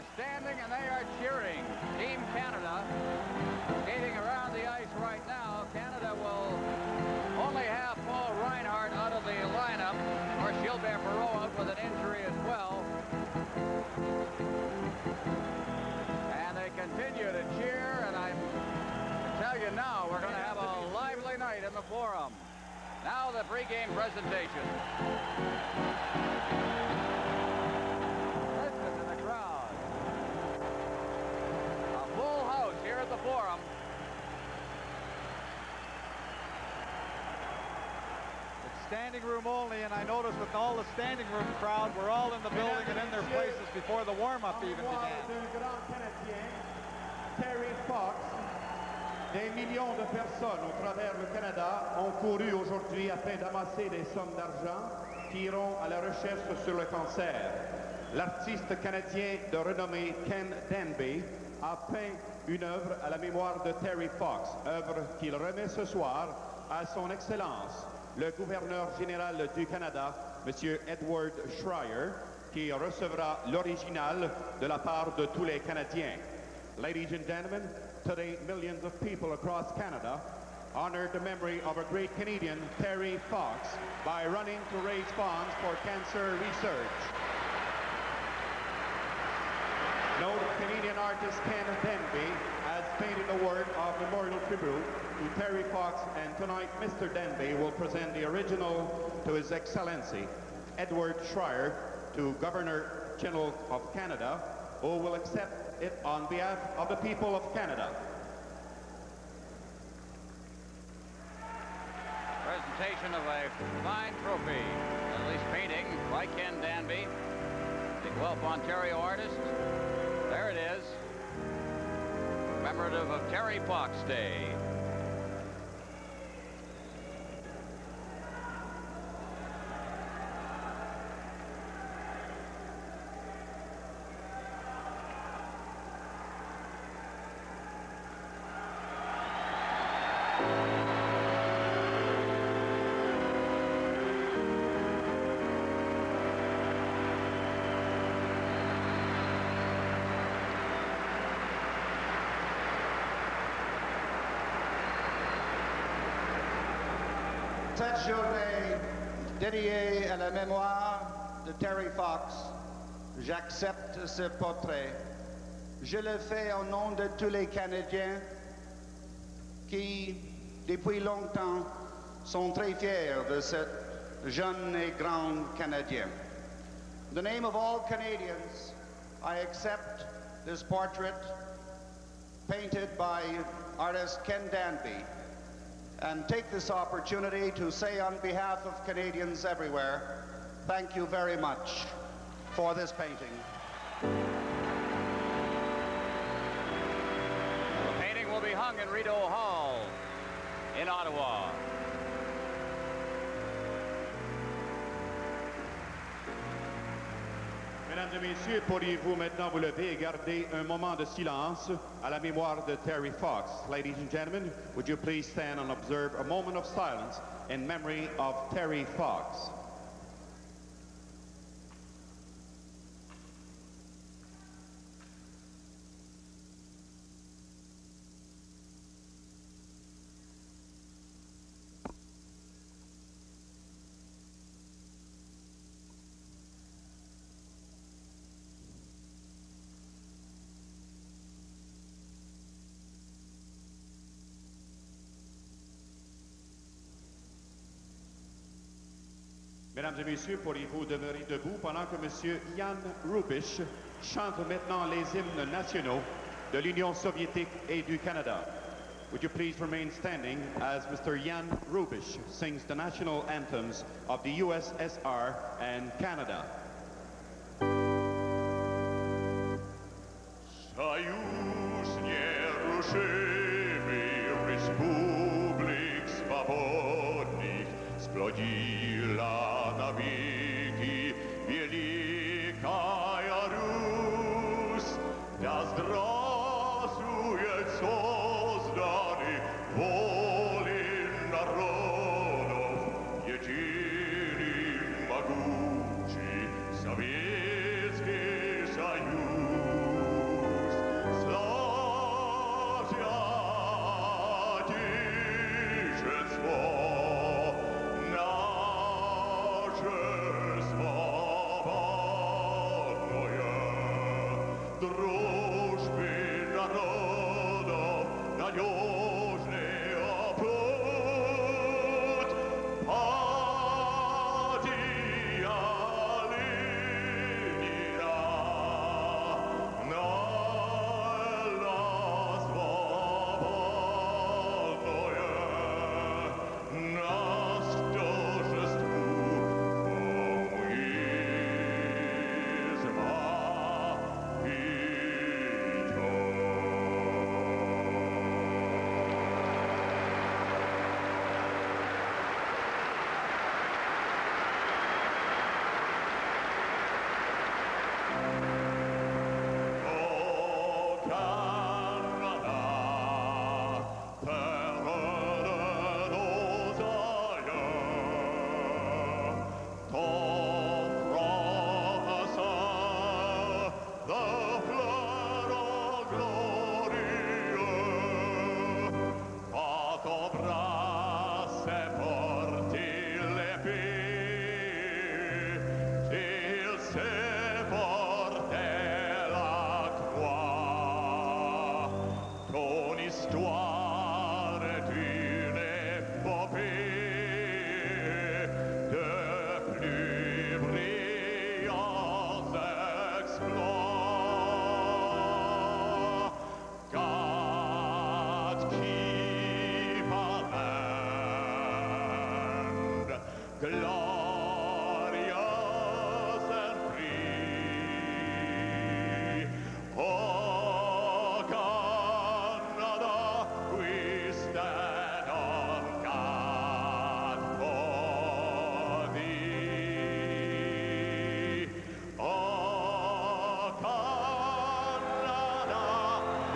are standing and they are cheering. Team Canada skating around the ice right now. Canada will only have Paul Reinhardt out of the lineup, or Gilbert Perreault out with an injury as well. And they continue to cheer, and I tell you now, we're going to have a lively night in the Forum. Now the pregame presentation. Listen to the crowd. A full house here at the Forum. It's standing room only, and I noticed with all the standing room crowd, we're all in the building and in their places before the warm-up even began. Terry Fox. Des millions de personnes au travers le Canada ont couru aujourd'hui afin d'amasser des sommes d'argent qui iront à la recherche sur le cancer. L'artiste canadien de renommée Ken Danby a peint une œuvre à la mémoire de Terry Fox, œuvre qu'il remet ce soir à son Excellence, le gouverneur général du Canada, M. Edward Schreier, qui recevra l'original de la part de tous les Canadiens. Ladies and gentlemen, today millions of people across Canada honored the memory of a great Canadian, Terry Fox, by running to raise funds for cancer research. Noted Canadian artist Ken Danby has painted a work of memorial tribute to Terry Fox, and tonight Mr. Danby will present the original to His Excellency Edward Schreier, to Governor General of Canada, who will accept it on behalf of the people of Canada. Presentation of a fine trophy, at least painting by Ken Danby, the Guelph, Ontario artist. There it is, commemorative of Terry Fox Day. Cette journée dédiée à la mémoire de Terry Fox, j'accepte ce portrait. Je le fais au nom de tous les Canadiens qui, depuis longtemps, sont très fiers de ce jeune et grand Canadien. In the name of all Canadians, I accept this portrait painted by artist Ken Danby, and take this opportunity to say on behalf of Canadians everywhere, thank you very much for this painting. The painting will be hung in Rideau Hall in Ottawa. Mesdames et messieurs, pourriez-vous maintenant vous lever et garder un moment de silence à la mémoire de Terry Fox? Ladies and gentlemen, would you please stand and observe a moment of silence in memory of Terry Fox? Mesdames et messieurs, pourriez-vous demeurer debout pendant que M. Jan Rubisch chante maintenant les hymnes nationaux de l'Union soviétique et du Canada? Would you please remain standing as Mr. Jan Rubisch sings the national anthems of the USSR and Canada? Союз нерушимый республик свободных сплотила навеки великая Русь. Да здравствует созданный волей народов единый могучий Советский Союз. дружбы народов надежный оплот. Одеяли Ленина на свободное, нас к торжеству коммунизма ведет. О, Канада, terre de nos aïeux, ton front de fleurs glorieux, à ton bras s'est porté l'épée, il s'est porté la croix. Ton histoire est une épopée de plus brillants exploits. God keep our land glorious and free. Oh, Canada, we stand on guard for thee. Oh, Canada,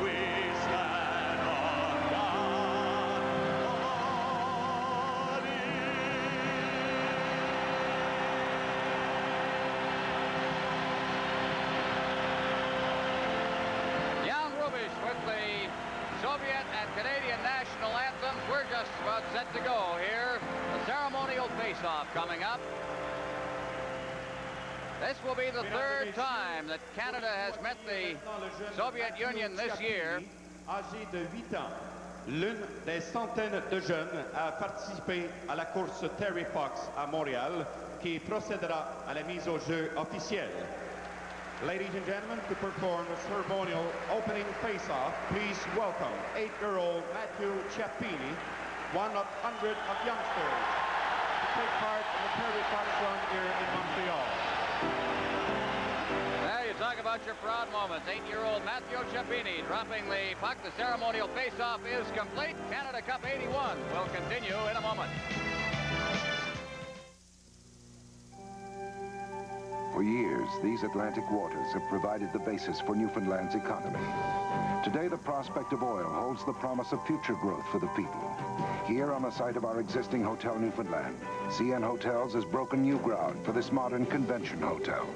we stand on guard for thee. Jan Rubisch with the Soviet and Canadian national anthems. We're just about set to go here. The ceremonial face-off coming up. This will be the third time that Canada has met the Soviet Union this year. Âgé de 8 ans, l'une des centaines de jeunes a participé à la course Terry Fox à Montréal, qui procédera à la mise au jeu officielle. Ladies and gentlemen, to perform the ceremonial opening face-off, please welcome 8-year-old Matthew Chiappini, one of hundreds of youngsters to take part in the Terry Fox run here in Montreal. There you talk about your proud moments. 8-year-old Matthew Chiappini dropping the puck. The ceremonial face-off is complete. Canada Cup 81 will continue in a moment. For years, these Atlantic waters have provided the basis for Newfoundland's economy. Today, the prospect of oil holds the promise of future growth for the people. Here on the site of our existing Hotel Newfoundland, CN Hotels has broken new ground for this modern convention hotel.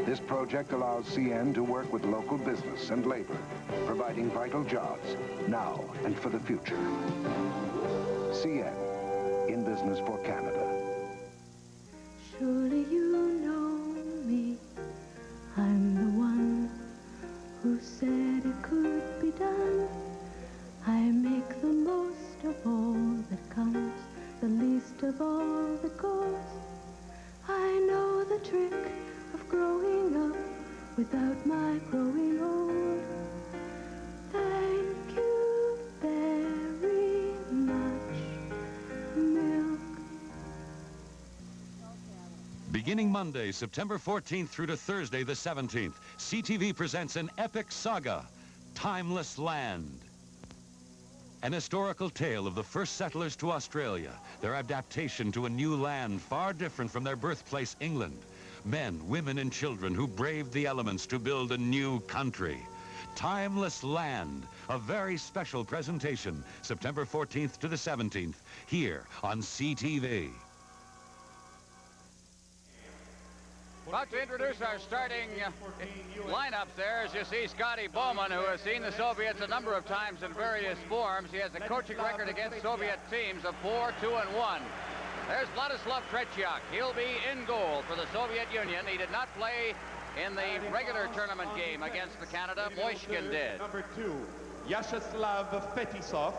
This project allows CN to work with local business and labor, providing vital jobs now and for the future. CN, in business for Canada. Surely you know me, I'm the one who said it could be done. I make the most of all that comes, the least of all that goes. I know the trick of growing up without my growing old. Thank you very much, milk. Beginning Monday, September 14th through to Thursday, the 17th, CTV presents an epic saga, Timeless Land. An historical tale of the first settlers to Australia, their adaptation to a new land far different from their birthplace, England. Men, women, and children who braved the elements to build a new country. Timeless Land, a very special presentation, September 14th to the 17th, here on CTV. About to introduce our starting lineup there. As you see, Scotty Bowman, who has seen the Soviets a number of times in various forms. He has a coaching record against Soviet teams of 4-2-1. There's Vladislav Tretiak. He'll be in goal for the Soviet Union. He did not play in the regular tournament game against the Canada. Moishkin did. Number 2, Vyacheslav Fetisov.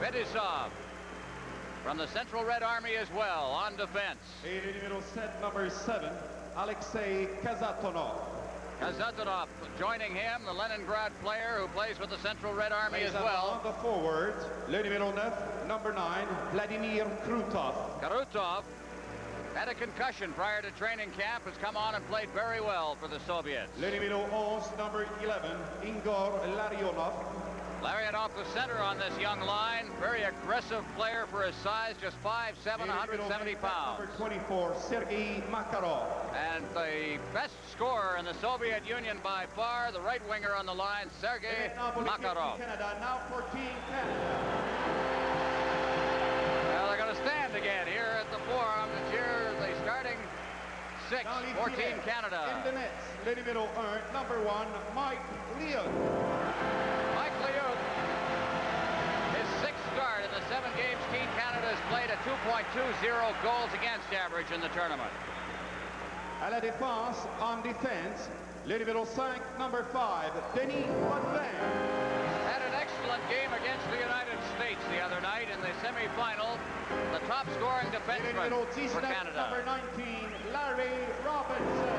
Fetisov from the Central Red Army as well on defense. Et le numéro 7, number 7, Alexei Kazatonov. Kazatonov joining him, the Leningrad player who plays with the Central Red Army as well. On the forwards, le numéro 9, number 9, Vladimir Krutov. Krutov had a concussion prior to training camp, has come on and played very well for the Soviets. Le numéro 11, number 11, Igor Larionov. Larionov, the center on this young line, very aggressive player for his size, just 5'7", 170 pounds. Number 24, Sergei Makarov. And the best scorer in the Soviet Union by far, the right winger on the line, Sergei Makarov. Canada, now for Team Canada. Well, they're going to stand again here at the forum to cheer the starting 6 for Team Canada. In the nets, le numéro 1, number 1, Mike Leon. Mike Leon, his 6th start in the 7 games Team Canada has played a 2.20 goals against average in the tournament. À la défense, en defense, le numéro 5, number 5, Denis Potvin. Had an excellent game against the United States the other night in the semifinal. The top scoring defenseman for Canada. Number 19, Larry Robinson.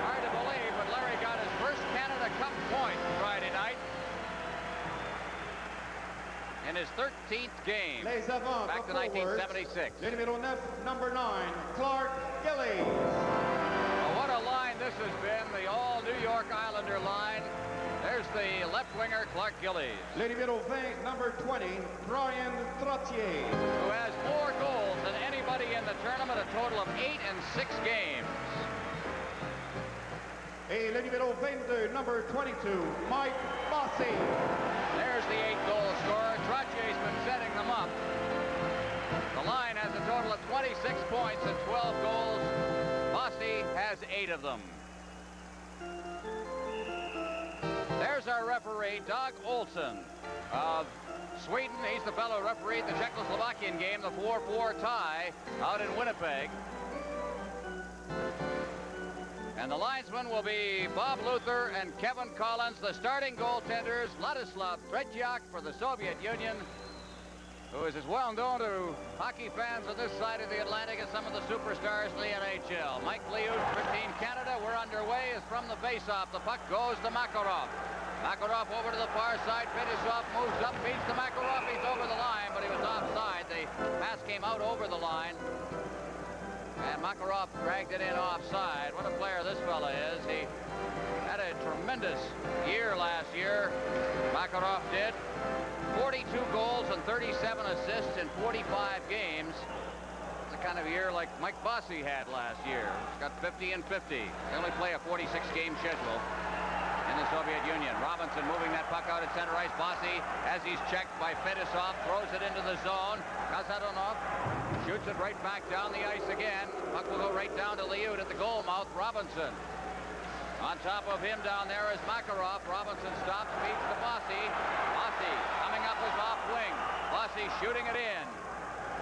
Hard to believe, but Larry got his first Canada Cup point Friday night in his 13th game back to 1976. Le numéro 9, number 9, Clark Gillies. Well, what a line this has been, the all New York Islander line. There's the left winger, Clark Gillies. Le numéro 20, number 20, Brian Trottier. Who has more goals than anybody in the tournament, a total of 8 in 6 games. Et le numéro 22, number 22, Mike Bossy. There's the 8-goal scorer. Trottier's been setting them up. The line has a total of 26 points and 12 goals. Bossy has 8 of them. There's our referee, Doug Olsen of Sweden. He's the fellow referee at the Czechoslovakian game, the 4-4 tie out in Winnipeg. And the linesmen will be Bob Luther and Kevin Collins. The starting goaltenders, Ladislav Tretiak for the Soviet Union, who is as well known to hockey fans on this side of the Atlantic as some of the superstars in the NHL. Mike Liut for Team Canada. We're underway is from the face-off. The puck goes to Makarov. Makarov over to the far side. Fetisov moves up, beats to Makarov. He's over the line, but he was offside. The pass came out over the line. And Makarov dragged it in offside. What a player this fella is. He had a tremendous year last year. Makarov did. 42 goals and 37 assists in 45 games. It's the kind of year like Mike Bossy had last year. He's got 50 and 50. They only play a 46-game schedule in the Soviet Union. Robinson moving that puck out at center ice. Bossy, as he's checked by Fetisov, throws it into the zone. Kazatonov shoots it right back down the ice again. Puck will go right down to Liut at the goal mouth. Robinson. On top of him down there is Makarov. Robinson stops, feeds to Bossy. Bossy coming up his off wing. Bossy shooting it in.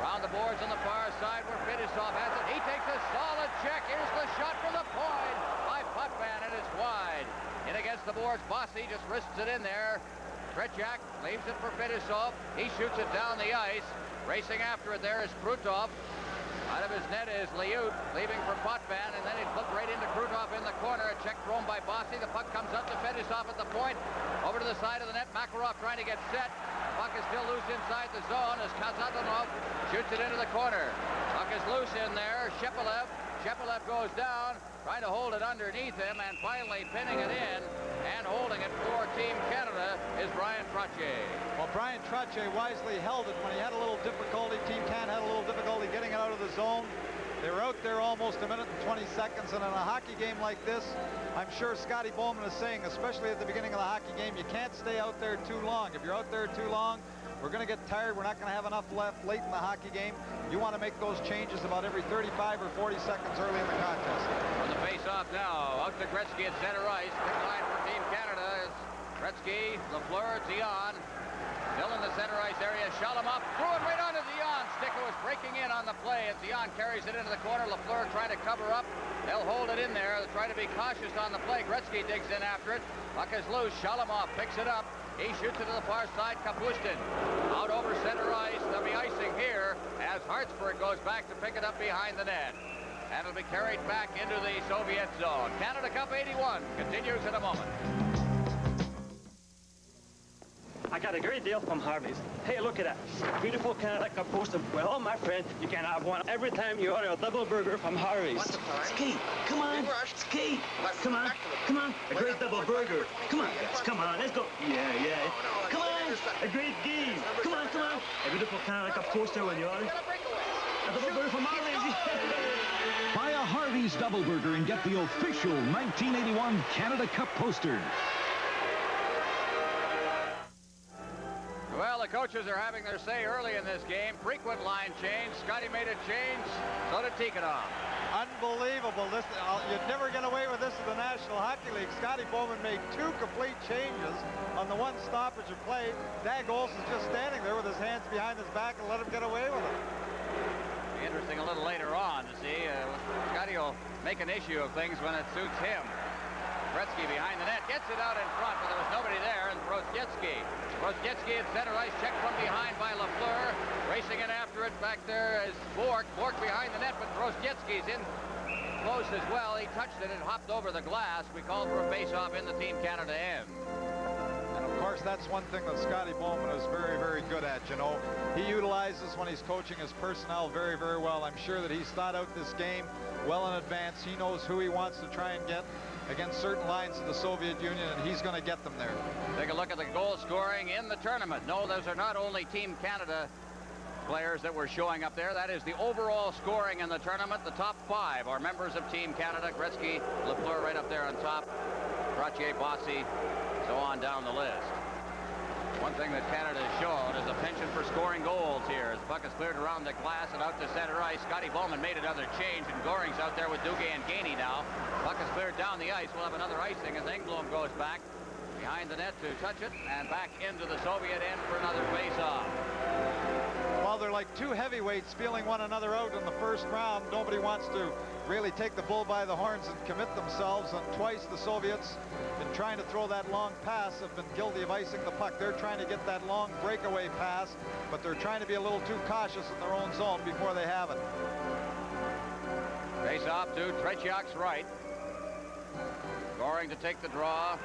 Around the boards on the far side where Fetisov has it. He takes a solid check. Here's the shot for the point by Potvin, and it's wide. In against the boards, Bossy just wrists it in there. Tretiak leaves it for Fetisov. He shoots it down the ice. Racing after it there is Krutov. Out of his net is Liut, leaving for Potvin, and then he flipped right into Krutov in the corner. A check thrown by Bossy. The puck comes up to Fetisov at the point. Over to the side of the net. Makarov trying to get set. The puck is still loose inside the zone as Kazatonov shoots it into the corner. Puck is loose in there. Shepelev goes down, trying to hold it underneath him, and finally pinning it in and holding it for Team Canada is Brian Trottier. Well, Brian Trottier wisely held it when he had a little difficulty. Team Canada had a little difficulty getting it out of the zone. They were out there almost a minute and 20 seconds, and in a hockey game like this, I'm sure Scotty Bowman is saying, especially at the beginning of the hockey game, you can't stay out there too long. If you're out there too long, we're going to get tired. We're not going to have enough left late in the hockey game. You want to make those changes about every 35 or 40 seconds early in the contest. On the face-off now, out to Gretzky at center ice. Big line for Team Canada is Gretzky, Lafleur, Dion. Still in the center ice area. Shalimov threw it right onto Dion. Sticko was breaking in on the play, and Dion carries it into the corner. Lafleur trying to cover up. They'll hold it in there. They'll try to be cautious on the play. Gretzky digs in after it. Puck is loose. Shalimov picks it up. He shoots it to the far side. Kapustin out over center ice. There'll be icing here as Hartsburg goes back to pick it up behind the net. And it'll be carried back into the Soviet zone. Canada Cup 81 continues in a moment. I got a great deal from Harvey's. Hey, look at that. Beautiful Canada Cup poster. Well, my friend, you can have one every time you order a double burger from Harvey's. Ski, come on. Ski, come on. Come on. A great double burger. Come on, guys. Come on. Let's go. Yeah. Come on. A great game. Come on. A beautiful Canada Cup poster when you order a double burger from Harvey's. Buy a Harvey's double burger and get the official 1981 Canada Cup poster. Well, the coaches are having their say early in this game. Frequent line change. Scotty made a change. So did Tikhonov. Unbelievable. You'd never get away with this in the National Hockey League. Scotty Bowman made 2 complete changes on the 1 stoppage of play. Dag Olsen's just standing there with his hands behind his back and let him get away with it. Be interesting a little later on to see. Scotty will make an issue of things when it suits him. Gretzky behind the net, gets it out in front, but there was nobody there, and Rosietzky at center ice, checked from behind by Lafleur. Racing in after it, back there is Bork. Bork behind the net, but Rosietzky's in close as well. He touched it and hopped over the glass. We called for a face-off in the Team Canada end. And of course, that's one thing that Scotty Bowman is very, very good at, you know. He utilizes when he's coaching his personnel very, very well. I'm sure that he's thought out this game well in advance. He knows who he wants to try and get against certain lines of the Soviet Union, and he's going to get them there. Take a look at the goal scoring in the tournament. No, those are not only Team Canada players that were showing up there. That is the overall scoring in the tournament. The top 5 are members of Team Canada. Gretzky, Lafleur right up there on top. Trottier, Bossy, so on down the list. One thing that Canada has shown is a penchant for scoring goals here. As the puck is cleared around the glass and out to center ice. Scotty Bowman made another change, and Goring's out there with Duguay and Gainey now. Puck is cleared down the ice. We'll have another icing as Engblom goes back behind the net to touch it and back into the Soviet end for another face-off. While they're like 2 heavyweights feeling one another out in the first round, nobody wants to really take the bull by the horns and commit themselves, and twice the Soviets, in trying to throw that long pass, have been guilty of icing the puck. They're trying to get that long breakaway pass, but they're trying to be a little too cautious in their own zone before they have it. Face off to Tretiak's right. Goring to take the draw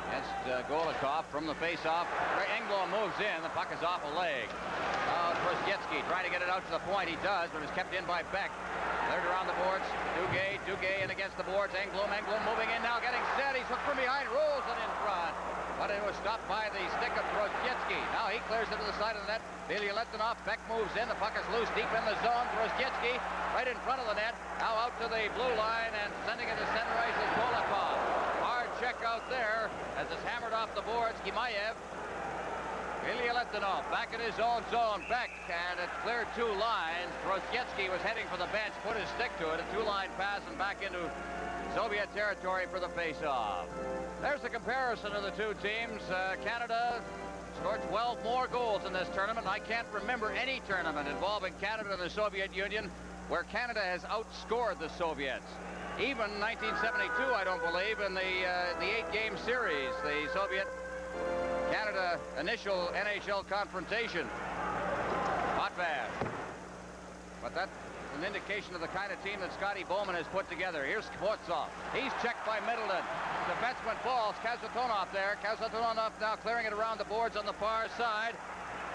against Golikov from the face-off. Engblom moves in. The puck is off a leg. Now Rosietzky trying to get it out to the point. He does, but it's kept in by Beck. Cleared around the boards. Duguay in against the boards. Engblom moving in now, getting set. He's hooked from behind, rolls it in front. But it was stopped by the stick of Rosietzky. Now he clears it to the side of the net. Vilialetinov. Beck moves in. The puck is loose deep in the zone. Rosietzky right in front of the net. Now out to the blue line and sending it to center ice is Golikov. Hard check out there as it's hammered off the boards. Gimayev. Vilialetinov back in his own zone. Beck, and it cleared 2 lines. Rosietzky was heading for the bench, put his stick to it. A 2-line pass and back into Soviet territory for the face-off. There's the comparison of the 2 teams. Canada scored 12 more goals in this tournament. I can't remember any tournament involving Canada and the Soviet Union where Canada has outscored the Soviets. Even 1972, I don't believe, in the 8-game series, the Soviet-Canada initial NHL confrontation. Not bad. But that's an indication of the kind of team that Scotty Bowman has put together. Here's Skvortsov. He's checked by Middleton. Defenseman falls. Kazatonov there. Kazatonov now clearing it around the boards on the far side.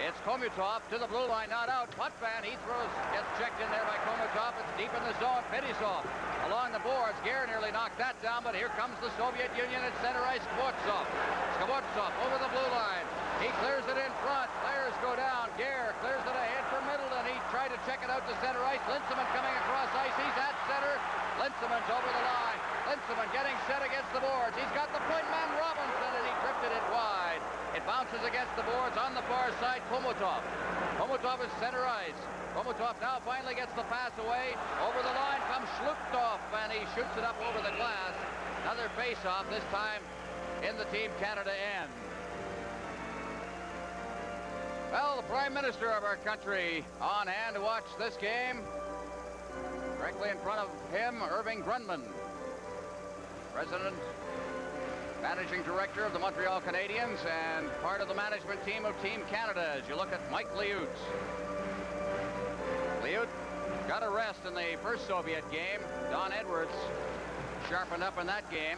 It's Komutov to the blue line, not out. Potvin, he throws, gets checked in there by Komutov. It's deep in the zone. Fetisov along the boards. Gare nearly knocked that down, but here comes the Soviet Union at center ice. Skvortsov over the blue line. He clears it in front. Players go down. Gare clears it ahead for Middleton. He tried to check it out to center ice. Linseman coming across ice. He's at center. Linseman's over the line. Linseman getting set against the boards. He's got the point man Robinson, and he drifted it wide. It bounces against the boards on the far side. Komutov. Komutov is center ice. Komutov now finally gets the pass away. Over the line comes Shluptov, and he shoots it up over the glass. Another face-off, this time in the Team Canada end. Well, the Prime Minister of our country on hand to watch this game. Directly in front of him, Irving Grundman, President, Managing Director of the Montreal Canadiens and part of the management team of Team Canada as you look at Mike Liut. Liut got a rest in the first Soviet game. Don Edwards sharpened up in that game.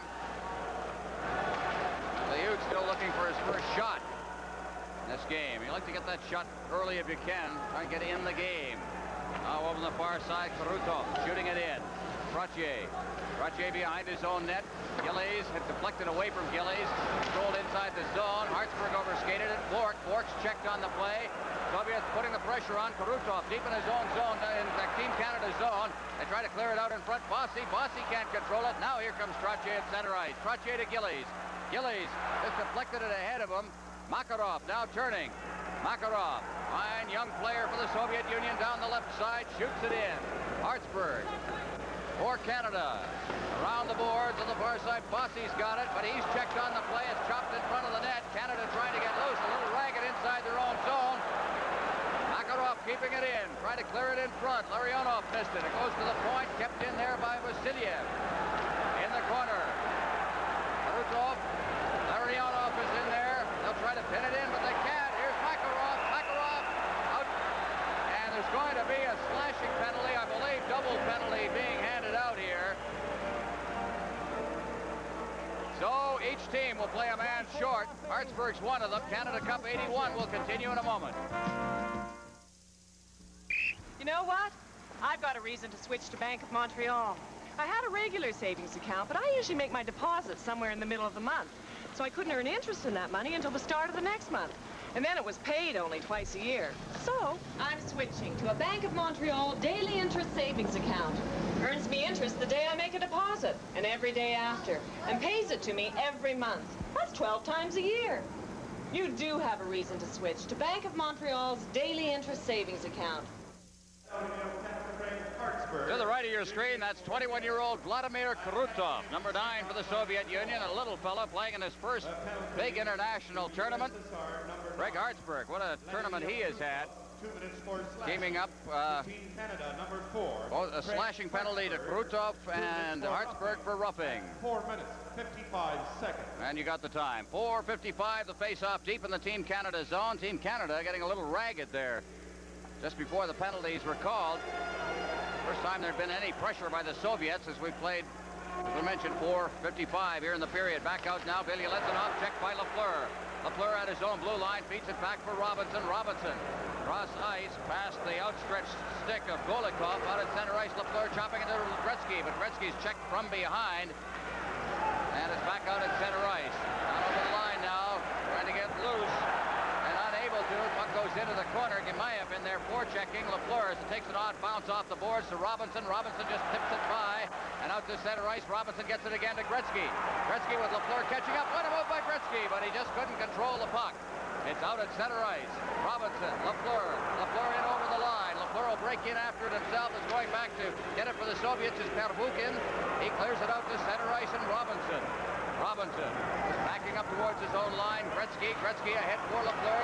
Liut still looking for his first shot in this game. You like to get that shot early if you can. Try and get in the game. Now over on the far side, Krutov shooting it in. Trottier behind his own net. Gillies had deflected away from Gillies. Rolled inside the zone. Hartsburg overskated it. Bork's checked on the play. Soviets putting the pressure on Krutov deep in his own zone, in the Team Canada zone. They try to clear it out in front. Bossy can't control it. Now here comes Trottier at center ice. Trottier to Gillies. Gillies just deflected it ahead of him. Makarov now turning. Makarov, fine young player for the Soviet Union down the left side, shoots it in. Hartsburg for Canada. Around the boards on the far side, Bossy's got it, but he's checked on the play. It's chopped in front of the net. Canada trying to get loose, a little ragged inside their own zone. Makarov keeping it in, trying to clear it in front. Larionov missed it. It goes to the point, kept in there by Vasiliev. In the corner. Krutov, Larionov is in there. They'll try to pin it in, but they can't. Here's Makarov. Makarov out. And there's going to be a slashing penalty, I believe, double penalty being handed out here. So each team will play a man short. Hartsburg's one of them. Canada Cup 81 will continue in a moment. You know what? I've got a reason to switch to Bank of Montreal. I had a regular savings account, but I usually make my deposits somewhere in the middle of the month. So I couldn't earn interest in that money until the start of the next month. And then it was paid only twice a year. So I'm switching to a Bank of Montreal daily interest savings account. Earns me interest the day I make a deposit and every day after, and pays it to me every month. That's 12 times a year. You do have a reason to switch to Bank of Montreal's daily interest savings account. To the right of your screen, that's 21-year-old Vladimir Krutov, number 9 for the Soviet Union, a little fella playing in his first big international tournament. Greg Hartsburg, what a tournament he has had. Teaming up, a slashing penalty to Krutov and Hartsburg for roughing. 4 minutes, 55 seconds. And you got the time. 4:55, the face-off deep in the Team Canada zone. Team Canada getting a little ragged there just before the penalties were called. First time there'd been any pressure by the Soviets as we played, as we mentioned, 4:55 here in the period. Back out now, Billy Lezinov, checked by Lafleur. Lafleur at his own blue line, feeds it back for Robinson. Robinson, cross ice, past the outstretched stick of Golikov. Out at center ice, Lafleur chopping into Gretzky, but Gretzky's checked from behind. And it's back out at center ice. Down over the line now, trying to get loose. And unable to. Puck goes into the corner. Gemayev in there forechecking Lafleur as it takes an odd bounce off the boards to Robinson. Robinson just tips it by. And out to center ice, Robinson gets it again to Gretzky. Gretzky with Lafleur catching up. What a move by Gretzky, but he just couldn't control the puck. It's out at center ice. Robinson, Lafleur in over the line. Lafleur will break in after it himself. Is going back to get it for the Soviets is Pervukin. He clears it out to center ice and Robinson is backing up towards his own line. Gretzky ahead for Lafleur.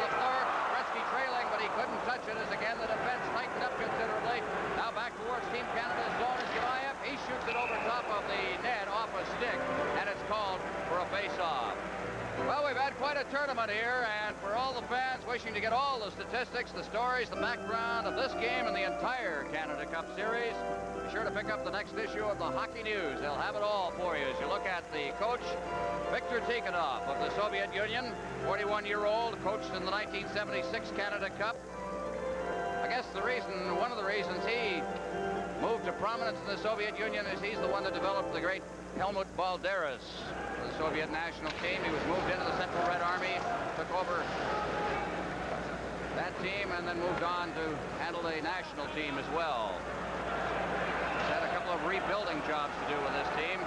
Gretzky trailing, but he couldn't touch it as again the defense tightened up considerably. Now back towards Team Canada's zone is Gemayev. He shoots it over top of the net off a stick, and it's called for a face-off. Well, we've had quite a tournament here, and for all the fans wishing to get all the statistics, the stories, the background of this game and the entire Canada Cup Series, be sure to pick up the next issue of the Hockey News. They'll have it all for you as you look at the coach, Viktor Tikhonov of the Soviet Union, 41-year-old, coached in the 1976 Canada Cup. I guess one of the reasons he moved to prominence in the Soviet Union is he's the one that developed the great Helmut Balderas, the Soviet national team. He was moved into the Central Red Army, took over that team, and then moved on to handle the national team as well. He's had a couple of rebuilding jobs to do with this team.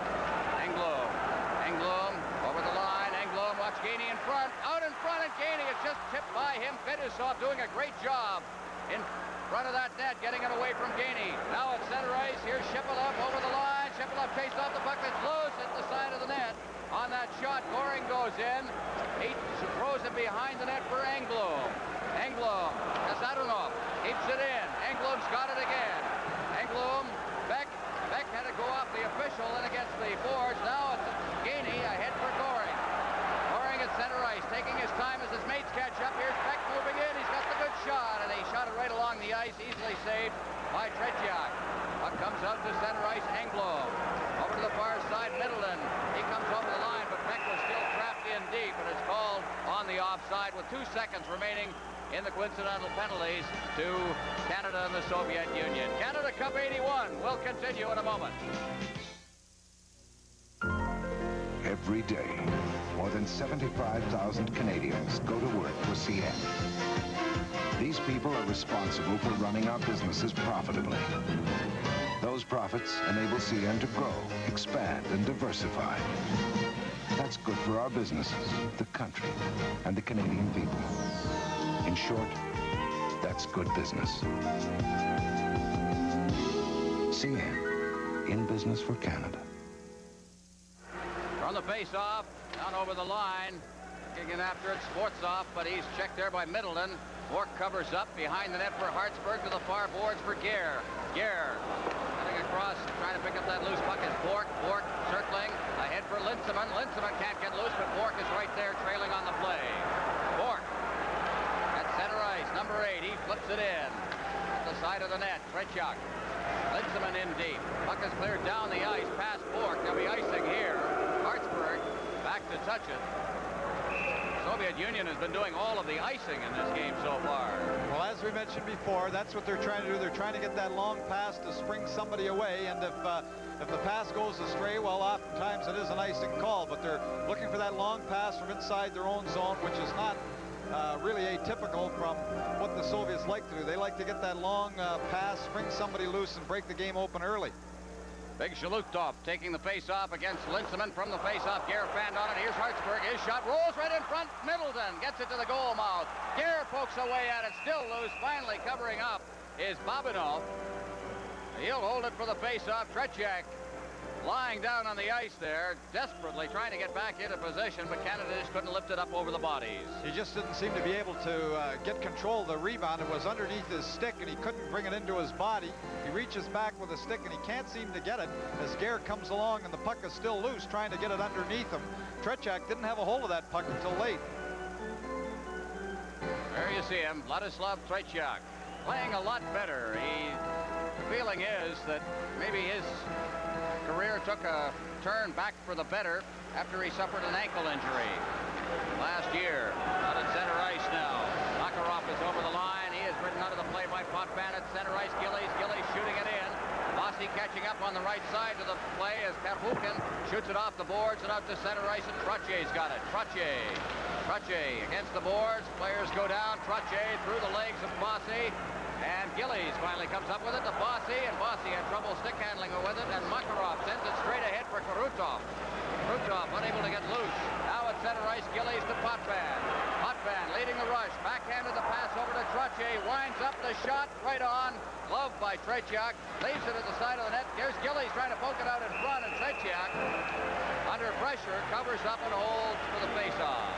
Engblom over the line. Engblom, watch Gainey in front. Out in front, and Gainey is just tipped by him. Fedusov doing a great job in front of that net, getting it away from Gainey. Now at center ice, here's Shipilov over the line. Shipilov chased off the puck. It's loose at the side of the net. On that shot, Goring goes in. He throws it behind the net for Engblom. Engblom, Nazarunov keeps it in. Engblom's got it again. Engblom, Beck had to go off the official and against the boards. Now it's Gainey ahead for Goring. Goring at center ice, taking his time as his mates catch up. Here's Beck moving in. He's got the good shot, and he shot it right along the ice, easily saved by Tretiak. Puck comes out to center ice. Engblom over to the far side. Middleton. He comes over the line, but Beck was still trapped in deep, and it's called on the offside with 2 seconds remaining in the coincidental penalties to Canada and the Soviet Union. Canada Cup 81 will continue in a moment. Every day, more than 75,000 Canadians go to work for CN. These people are responsible for running our businesses profitably. Those profits enable CN to grow, expand, and diversify. That's good for our businesses, the country, and the Canadian people. In short, that's good business. CN, in business for Canada. From the face-off, down over the line, kicking after it, Sportsoff, but he's checked there by Middleton. Bork covers up behind the net for Hartsburg to the far boards for Gare. Gare heading across, trying to pick up that loose puck is Bork. Bork circling ahead for Linseman. Linseman can't get loose, but Bork is right there trailing on the play. Bork at center ice, number 8. He flips it in at the side of the net. Tretiak. Linseman in deep. Puck is cleared down the ice past Bork. There'll be icing here. Hartsburg back to touch it. Soviet Union has been doing all of the icing in this game so far. Well, as we mentioned before, that's what they're trying to do. They're trying to get that long pass to spring somebody away, and if the pass goes astray, well, oftentimes it is an icing call, but they're looking for that long pass from inside their own zone, which is not really atypical from what the Soviets like to do. They like to get that long pass, spring somebody loose, and break the game open early. Big Shalutov taking the face-off against Linseman from the face-off. Gare fanned on it. Here's Hartsburg. His shot rolls right in front. Middleton gets it to the goal mouth. Gare pokes away at it. Still loose. Finally covering up is Babinov. He'll hold it for the face-off. Tretiak lying down on the ice there, desperately trying to get back into position, but Canada just couldn't lift it up over the bodies. He just didn't seem to be able to get control of the rebound. It was underneath his stick, and he couldn't bring it into his body. He reaches back with a stick, and he can't seem to get it as Gare comes along, and the puck is still loose, trying to get it underneath him. Tretiak didn't have a hold of that puck until late. There you see him, Vladislav Tretiak, playing a lot better. The feeling is that maybe his career took a turn back for the better after he suffered an ankle injury last year. Out at center ice now. Makarov is over the line. He is ridden out of the play by Potvin at center ice. Gillies shooting it in. Bossy catching up on the right side of the play as Perhukin shoots it off the boards and out to center ice, and Trotier's got it. Trotier against the boards. Players go down. Trotier through the legs of Bossy. And Gillies finally comes up with it to Bossy, and Bossy had trouble stick handling with it, and Makarov sends it straight ahead for Krutov. Krutov unable to get loose. Now at center ice, Gillies to Potvin. Potvin leading the rush. Backhanded the pass over to Trotier. Winds up the shot right on. Gloved by Tretiak. Leaves it at the side of the net. Here's Gillies trying to poke it out in front, and Tretiak, under pressure, covers up and holds for the faceoff.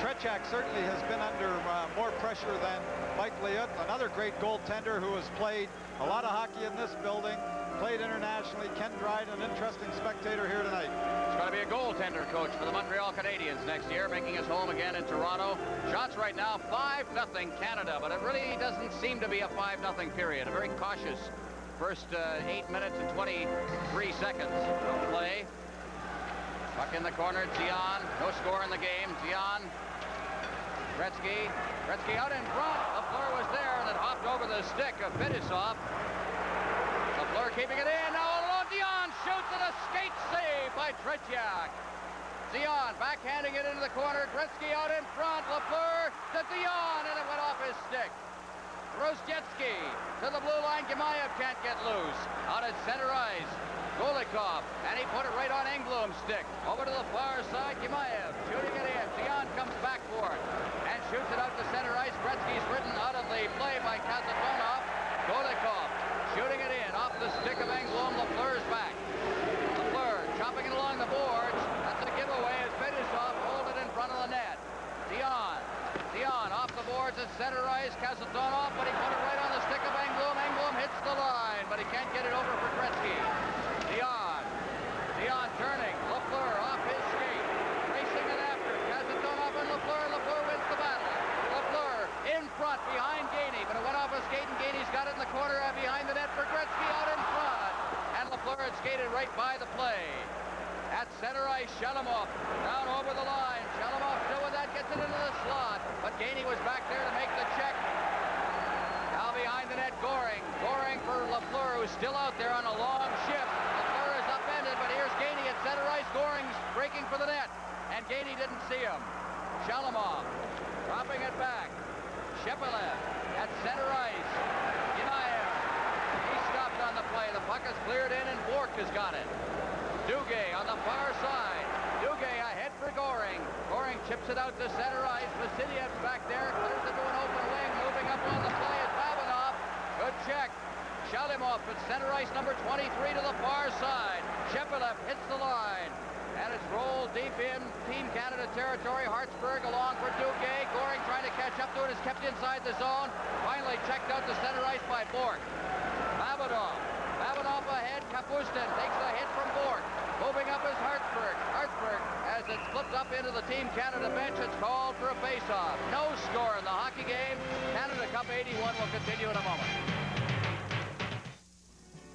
Tretiak certainly has been under more pressure than Mike Liut, another great goaltender who has played a lot of hockey in this building, played internationally. Ken Dryden, an interesting spectator here tonight. He's going to be a goaltender coach for the Montreal Canadiens next year, making his home again in Toronto. Shots right now, 5-0 Canada, but it really doesn't seem to be a 5-0 period. A very cautious first 8 minutes and 23 seconds of play. Puck in the corner, Zion, no score in the game. Zion, Gretzky out in front. LaFleur was there, and it hopped over the stick of Fetisov. LaFleur keeping it in. Now all alone, Dion shoots, and a skate save by Tretiak. Dion backhanding it into the corner. Gretzky out in front. LaFleur to Dion, and it went off his stick. Rozjetsky to the blue line. Gemayev can't get loose. Out at center ice, Golikov, and he put it right on Engblom's stick. Over to the far side, Gemayev shooting it in. Dion comes back for it and shoots it out to center ice. Gretzky's ridden out of the play by Kazatonov. Golikov shooting it in off the stick of Engblom. LaFleur's back. LaFleur chopping it along the boards. That's a giveaway as Fetisov holds it in front of the net. at center ice. Kasatonov, but he put it right on the stick of Engblom. Engblom hits the line, but he can't get it over for Gretzky. Dion turning. Lafleur off his skate. Racing it after. Kasatonov and Lafleur. Lafleur wins the battle. Lafleur in front behind Gainey, but it went off his skate, and Gainey's got it in the corner behind the net for Gretzky out in front. And Lafleur had skated right by the play. At center ice, Shalimov down over the line. Shalimov still with that, gets it into the slot, but Gainey was back there to make the check. Now behind the net, Goring. Goring for Lafleur, who's still out there on a long shift. Lafleur is upended, but here's Gainey at center ice. Goring's breaking for the net, and Gainey didn't see him. Shalimov dropping it back. Shepelev at center ice. Yanayev. He stopped on the play. The puck is cleared in, and Bork has got it. Duguay on the far side. Duguay ahead for Goring. Goring chips it out to center ice. Vasilyev's back there. Clears it to an open wing. Moving up on the play is Babanov. Good check. Shalimov at center ice, number 23 to the far side. Shepelev hits the line. And it's rolled deep in Team Canada territory. Hartsburg along for Duguay. Goring trying to catch up to it. Is kept inside the zone. Finally checked out to center ice by Bork. Babanov. Babanov ahead. Kapustin takes the hit from Bork. Moving up is Hartsburg. Hartsburg, as it's flipped up into the Team Canada bench, it's called for a face-off. No score in the hockey game. Canada Cup 81 will continue in a moment.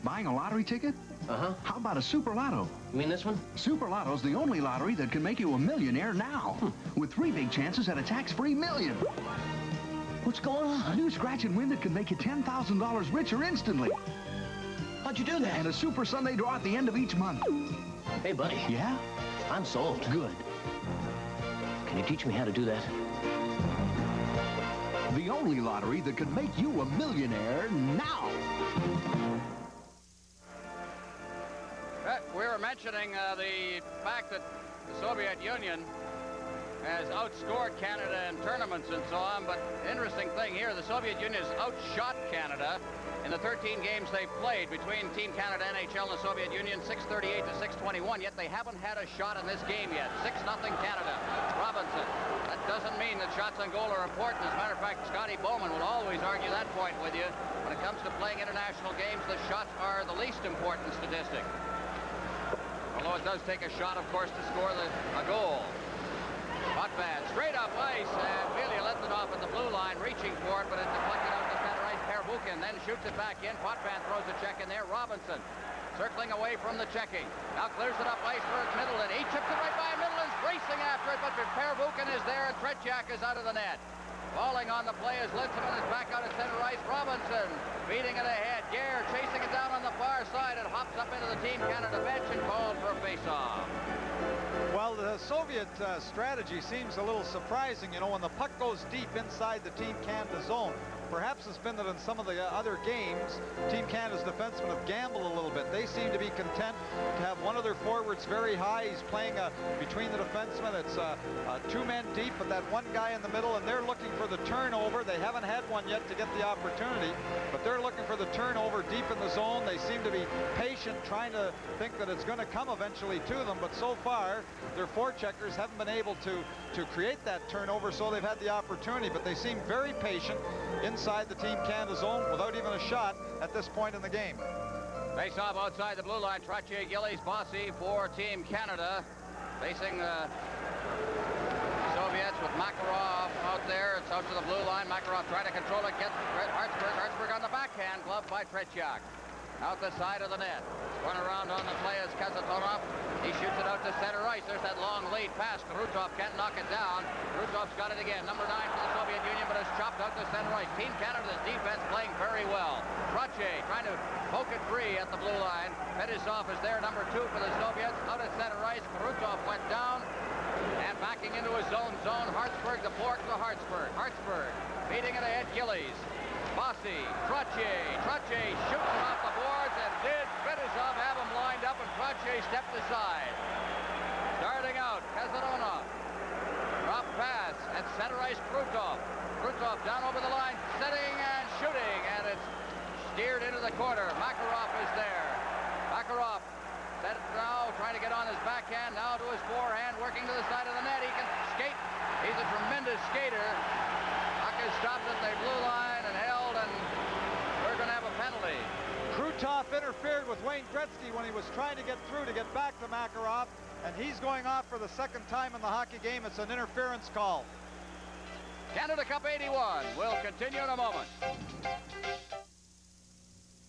Buying a lottery ticket? Uh-huh. How about a Super Lotto? You mean this one? Super Lotto's the only lottery that can make you a millionaire now. With 3 big chances at a tax-free million. What's going on? A new scratch and win that can make you $10,000 richer instantly. How'd you do that? And a Super Sunday draw at the end of each month. Hey, buddy. Yeah? I'm sold. Good. Can you teach me how to do that? The only lottery that can make you a millionaire now. We were mentioning the fact that the Soviet Union has outscored Canada in tournaments and so on, but interesting thing here, the Soviet Union has outshot Canada in the 13 games they've played between Team Canada, NHL, and the Soviet Union, 638 to 621, yet they haven't had a shot in this game yet. 6-0 Canada. Robinson. That doesn't mean that shots on goal are important. As a matter of fact, Scotty Bowman will always argue that point with you. When it comes to playing international games, the shots are the least important statistic. Although it does take a shot, of course, to score a goal. Potvin straight up ice, and Vilja lets it off at the blue line, reaching for it, but it's deflected out to center ice. Pervukin then shoots it back in. Potvin throws a check in there. Robinson circling away from the checking. Now clears it up ice for Middleton. He chips it right by Middleton's racing after it, but Pervukin is there, and Tretiak is out of the net. Falling on the play as Linsman is back out at center ice. Robinson beating it ahead. Gare chasing it down on the far side. It hops up into the Team Canada bench and called for a face-off. Well, the Soviet strategy seems a little surprising. You know, when the puck goes deep inside the Team Canada zone, perhaps it's been that in some of the other games, Team Canada's defensemen have gambled a little bit. They seem to be content to have one of their forwards very high. He's playing between the defensemen. It's 2 men deep, but that one guy in the middle, and they're looking for the turnover. They haven't had one yet to get the opportunity, but they're looking for the turnover deep in the zone. They seem to be patient, trying to think that it's going to come eventually to them, but so far, their forecheckers haven't been able to create that turnover, so they've had the opportunity, but they seem very patient inside the Team Canada zone without even a shot at this point in the game. Face off outside the blue line. Trottier, Gillies, Bossy for Team Canada. Facing the Soviets with Makarov out there. It's out to the blue line. Makarov trying to control it. Gets Hartsburg. Hartsburg on the backhand. Gloved by Tretiak. Out the side of the net. Run around on the play as Kasatonov. He shoots it out to center ice. There's that long lead pass. Krutov can't knock it down. Krutov's got it again. Number 9 for the Soviet Union, but it's chopped out to center ice. Team Canada's defense playing very well. Trottier trying to poke it free at the blue line. Fetisov is there, number 2 for the Soviets. Out at center ice. Krutov went down. And backing into his zone. Hartsburg, the Bork to Hartsburg. Hartsburg beating it ahead. Gillies. Bossy, Trottier shoots it off the boards, and did Fetisov have him lined up, and Trottier stepped aside. Starting out, Kasatonov. Drop pass at center ice, Krutov. Krutov down over the line, setting and shooting, and it's steered into the corner. Makarov is there. Makarov set it now, trying to get on his backhand, now to his forehand, working to the side of the net. He can skate. He's a tremendous skater. Puck is stopped at the blue line and held, and we're going to have a penalty. Krutov interfered with Wayne Gretzky when he was trying to get through to get back to Makarov, and he's going off for the second time in the hockey game. It's an interference call. Canada Cup 81 will continue in a moment.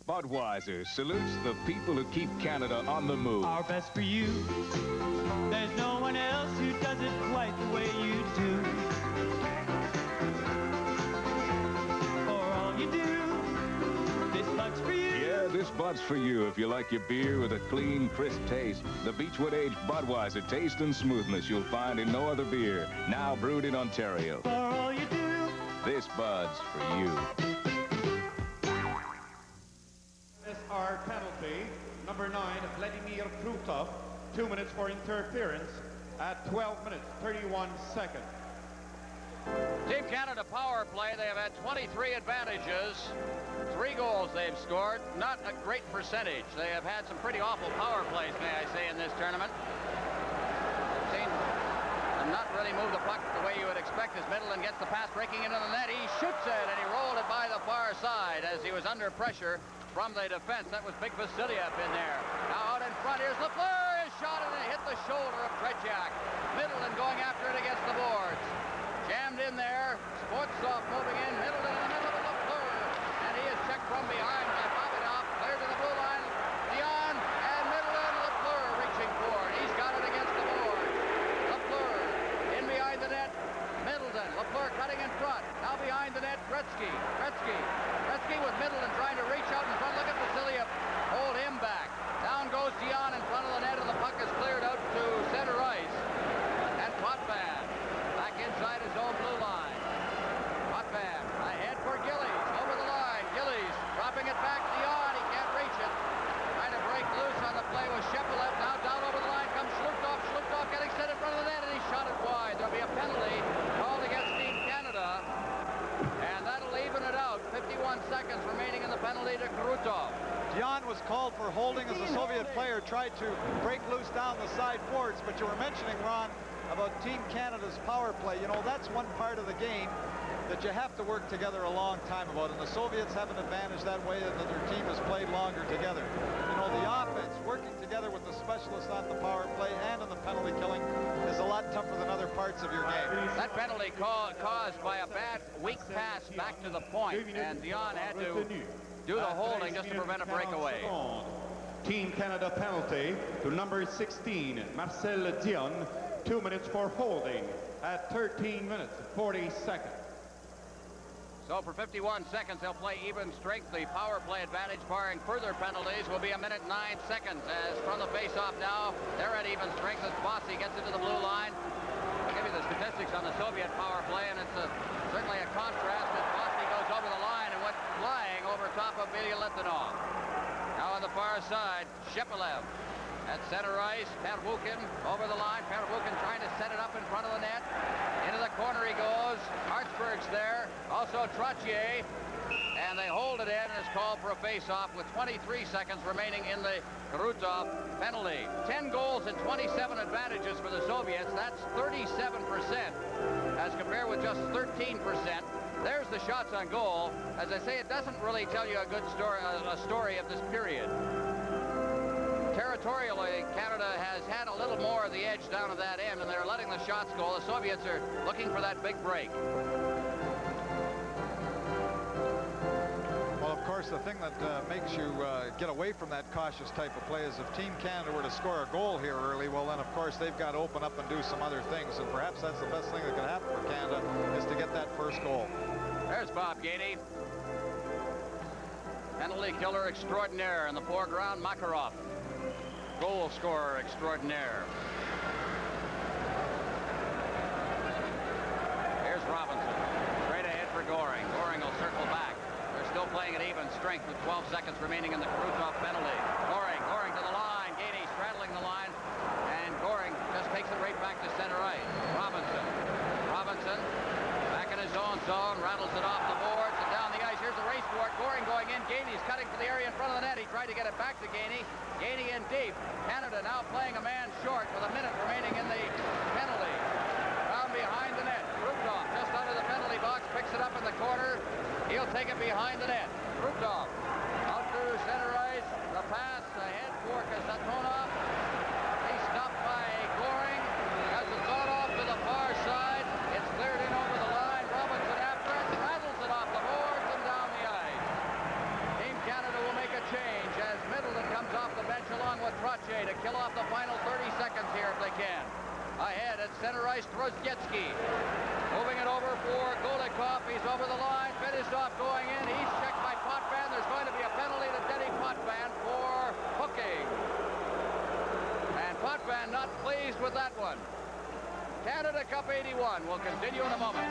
Budweiser salutes the people who keep Canada on the move. Our best for you. There's no one else who does it quite the way you do. For all you do, this Bud's for you. Yeah, this Bud's for you if you like your beer with a clean, crisp taste. The Beechwood Aged Budweiser taste and smoothness you'll find in no other beer. Now brewed in Ontario. For all you do, this Bud's for you. USSR penalty, number 9, Vladimir Krutov, 2 minutes for interference at 12 minutes, 31 seconds. Team Canada power play, they have had 23 advantages. 3 goals they've scored. Not a great percentage. They have had some pretty awful power plays, may I say, in this tournament. They've seen them not really move the puck the way you would expect as Middleton gets the pass breaking into the net. He shoots it, and he rolled it by the far side as he was under pressure from the defense. That was Big Vasiliev in there. Now out in front, here's Lafleur. His shot, and it hit the shoulder of Tretiak. Middleton going after it against the boards. Jammed in there. Sportsov moving in. Middleton in the middle of it, Lafleur. And he is checked from behind by Bobinov. Clear to the blue line. Dion and Middleton. Lafleur reaching for it. He's got it against the board. Lafleur in behind the net. Middleton. Lafleur cutting in front. Now behind the net, Gretzky. Gretzky with Middleton trying to reach out in front. Look at Vasiliev. Hold him back. Down goes Dion in front of the net, and the puck is cleared out to center ice. And Potvin back inside his own blue line. Potvin ahead for Gillies. Over the line. Gillies dropping it back. Dion. He can't reach it. Trying to break loose on the play with Shepelev. Now down over the line comes Shlukov. Shlukov getting set in front of the net, and he shot it wide. There'll be a penalty called against Team Canada. And that'll even it out. 51 seconds remaining in the penalty to Krutov. Dion was called for holding as the Soviet player tried to break loose down the side boards, but you were mentioning, Ron, about Team Canada's power play. You know, that's one part of the game that you have to work together a long time about, and the Soviets have an advantage that way that their team has played longer together. You know, the offense working together with the specialists on the power play and on the penalty killing is a lot tougher than other parts of your game. That penalty caused by a bad, weak pass back to the point, and Dion had to do the holding just to prevent a breakaway. Team Canada penalty to number 16, Marcel Dion, 2 minutes for holding at 13 minutes, 40 seconds. So for 51 seconds, they'll play even strength. The power play advantage, barring further penalties, will be 1 minute 9 seconds. As from the face-off now, they're at even strength as Bossy gets into the blue line. I'll give you the statistics on the Soviet power play, and it's certainly a contrast as Bossy goes over the line and went flying over top of Ilya Litvinov. Now on the far side, Shepelev at center ice. Pervukin over the line. Pervukin trying to set it up in front of the net. Into the corner he goes. Hartsburg's there. Also Trottier. And they hold it in, and it's called for a face-off with 23 seconds remaining in the Krutov penalty. 10 goals and 27 advantages for the Soviets. That's 37% as compared with just 13%. There's the shots on goal. As I say, it doesn't really tell you a good story, a story of this period. Territorially, Canada has had a little more of the edge down at that end, and they're letting the shots go. The Soviets are looking for that big break. Well, of course, the thing that makes you get away from that cautious type of play is if Team Canada were to score a goal here early, well, then, of course, they've got to open up and do some other things, and perhaps that's the best thing that can happen for Canada is to get that first goal. There's Bob Gainey. Penalty killer extraordinaire in the foreground, Makarov. Goal scorer extraordinaire. Here's Robinson. Straight ahead for Goring. Goring will circle back. They're still playing at even strength with 12 seconds remaining in the Krutov penalty. Goring to the line. Gainey straddling the line. And Goring just takes it right back to center ice. Robinson back in his own zone. Rattles it off the boards and down the ice. Here's the race for it. Goring going in. Gainey's cutting for the area in front of the net. He tried to get it back to Gainey. Gainey in deep. Canada now playing a man short with a minute remaining in the penalty. Down behind the net. Krutov just under the penalty box. Picks it up in the at center ice, Trozgetsky. Moving it over for Golikov. He's over the line. Fetisov going in. He's checked by Potvin. There's going to be a penalty to Denny Potvin for hooking. And Potvin not pleased with that one. Canada Cup 81 will continue in a moment.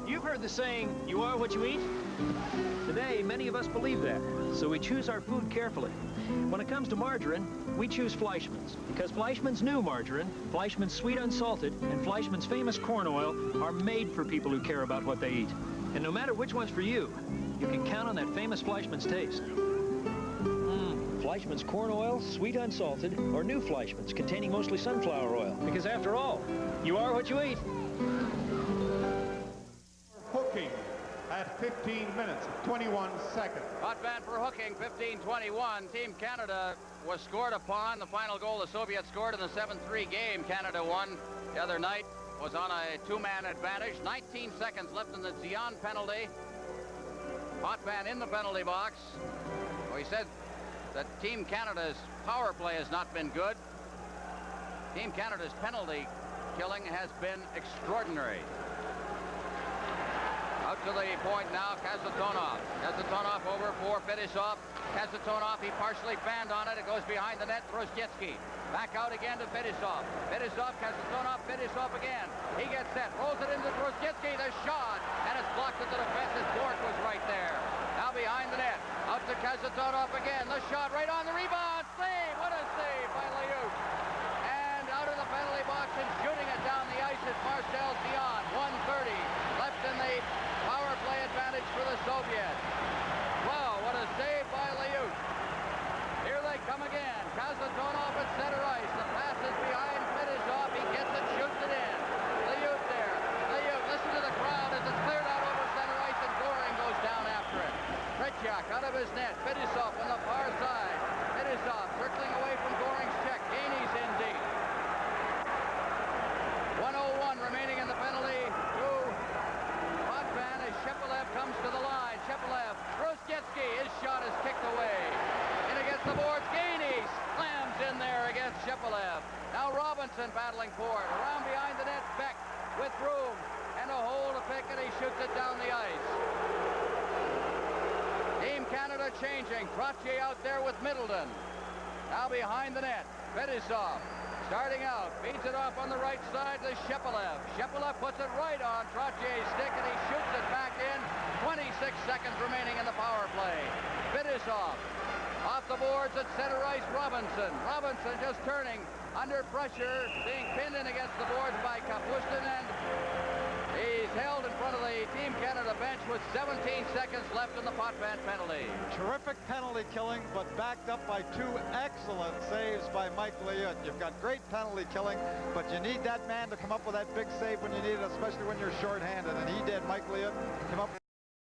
You've heard the saying, you are what you eat? Today, many of us believe that, so we choose our food carefully. When it comes to margarine, we choose Fleischmann's, because Fleischmann's new margarine, Fleischmann's sweet unsalted, and Fleischmann's famous corn oil are made for people who care about what they eat. And no matter which one's for you, you can count on that famous Fleischmann's taste. Fleischmann's corn oil, sweet unsalted, or new Fleischmann's containing mostly sunflower oil, because after all, you are what you eat. Hooking at 15 minutes, 21 seconds. Potvin for hooking, 15-21. Team Canada was scored upon. The final goal the Soviets scored in the 7-3 game Canada won the other night was on a two-man advantage. 19 seconds left in the Zion penalty. Potvin in the penalty box. Well, he said that Team Canada's power play has not been good. Team Canada's penalty killing has been extraordinary. Out to the point now, Kazatonov. Kazatonov over for Fetisov. Kazatonov, he partially fanned on it. It goes behind the net. Trozgetsky. Back out again to Fetisov. Fetisov, Kazatonov, Fetisov again. He gets set, rolls it into Trozgetsky. The shot, and it's blocked at the defense. His Bork was right there. Now behind the net. Out to Kazatonov again. The shot right on the rebound. Save! What a save by Liut. And out of the penalty box and shooting it down the ice is Marcel Zion. 1:30 left in the power play advantage for the Soviets. Wow, what a save by Liut. Here they come again. Kazatonov at center ice. The pass is behind Fetisov. He gets it, shoots it in. Liut there. Liut, listen to the crowd as it's cleared out over center ice and Goring goes down after it. Tretiak out of his net. Fetisov on the far side. Fetisov circling away from Goring's check. Gainey's in deep. 1:01 remaining in the penalty. Potvin as Shepelev comes to the line. Shepelev, Trozgetsky, his shot is kicked away. In against the boards. Gainey slams in there against Shepelev. Now Robinson battling for it. Around behind the net, Beck with room and a hole to pick, and he shoots it down the ice. Team Canada changing. Trottier out there with Middleton. Now behind the net, Fetisov starting out, feeds it off on the right side to Shepelev. Shepelev puts it right on Trottier's stick, and he shoots it back in. 26 seconds remaining in the power play. Fetisov off the boards at center ice, Robinson. Robinson just turning under pressure, being pinned in against the boards by Kapustin, and he's held in front of the Team Canada bench with 17 seconds left in the Potvin penalty. Terrific penalty killing, but backed up by two excellent saves by Mike Liut. You've got great penalty killing, but you need that man to come up with that big save when you need it, especially when you're shorthanded, and he did. Mike Liut came up